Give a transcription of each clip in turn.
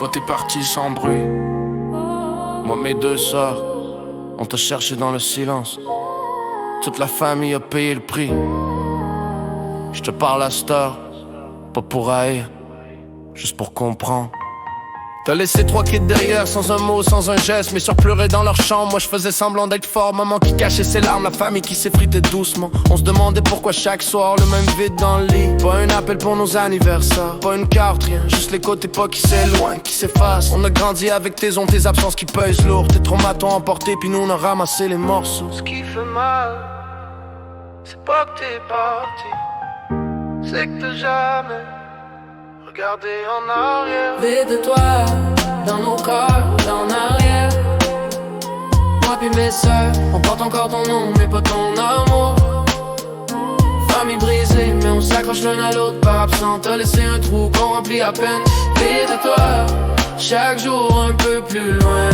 Toi t'es parti sans bruit. Moi mes deux sœurs, on t'a cherché dans le silence. Toute la famille a payé le prix. Je te parle à cette heure, pas pour haïr, juste pour comprendre. T'as laissé 3 kids derrière, sans un mot, sans un geste. Mes soeurs pleuraient dans leur chambre, moi je faisais semblant d'être fort. Maman qui cachait ses larmes, la famille qui s'effritait doucement. On se demandait pourquoi chaque soir, le même vide dans le lit. Pas un appel pour nos anniversaires, pas une carte, rien. Juste les côtés pas qui s'éloignent, qui s'effacent. On a grandi avec tes ondes, tes absences qui pèsent lourd. Tes traumas t'ont emporté, puis nous on a ramassé les morceaux. Ce qui fait mal, c'est pas que t'es parti, c'est que t'as jamais regardé en arrière. Vide de toi, dans nos corps, en arrière. Moi puis mes sœurs, on porte encore ton nom, mais pas ton amour. Famille brisée, mais on s'accroche l'un à l'autre par absent. T'as laissé un trou qu'on remplit à peine. Vide de toi, chaque jour un peu plus loin.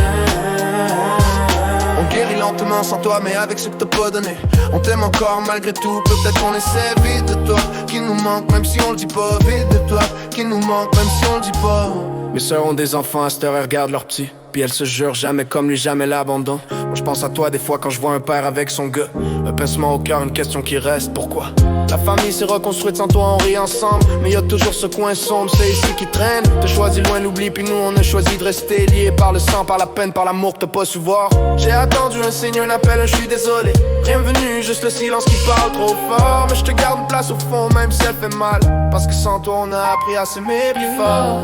On guérit lentement sans toi, mais avec ce que t'as pas donné. On t'aime encore malgré tout, peut-être qu'on essaie. Vide de toi, qui nous manque même si on le dit pas. Vide de toi, qui nous manque même si on le dit pas. Mes sœurs ont des enfants, à cette heure elles regardent leurs petits. Puis elles se jurent jamais comme lui, jamais l'abandon. Moi je pense à toi des fois quand je vois un père avec son gars. Un pincement au cœur, une question qui reste, pourquoi? La famille s'est reconstruite sans toi, on rit ensemble. Mais y'a toujours ce coin sombre, c'est ici qui traîne. T'as choisi loin l'oubli, puis nous on a choisi de rester liés par le sang, par la peine, par l'amour que t'as pas su voir. J'ai attendu un signe, un appel, je suis désolé. Rien venu, juste le silence qui parle trop fort. Mais je te garde une place au fond, même si elle fait mal. Parce que sans toi on a appris à s'aimer plus fort.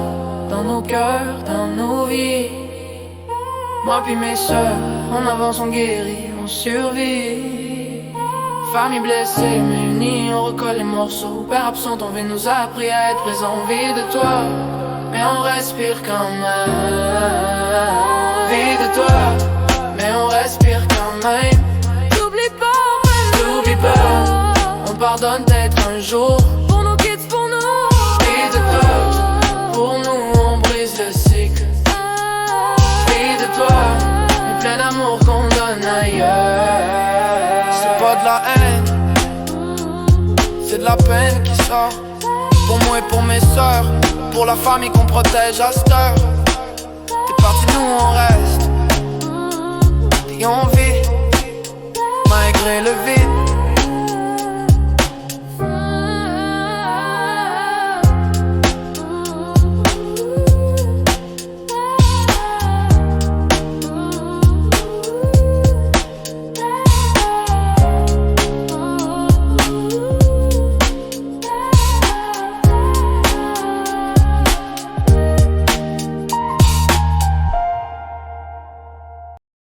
Dans nos cœurs, dans nos vies. Moi puis mes sœurs, on avance, on guérit, on survit. Famille blessée, mais unie, on recolle les morceaux. Père absent, on nous a appris à être présent. Vie de toi, mais on respire quand même. Vie de toi, mais on respire quand même. T'oublies pas, on pardonne peut-être un jour. Pour nos kids, pour nous. Vie de toi, pour nous, on brise le cycle. Vie de toi, mais plein d'amour qu'on donne ailleurs. C'est pas de la haine, c'est de la peine qui sort. Pour moi et pour mes sœurs, pour la famille qu'on protège à cette heure. T'es parti, nous on reste. Et on vit, malgré le vide.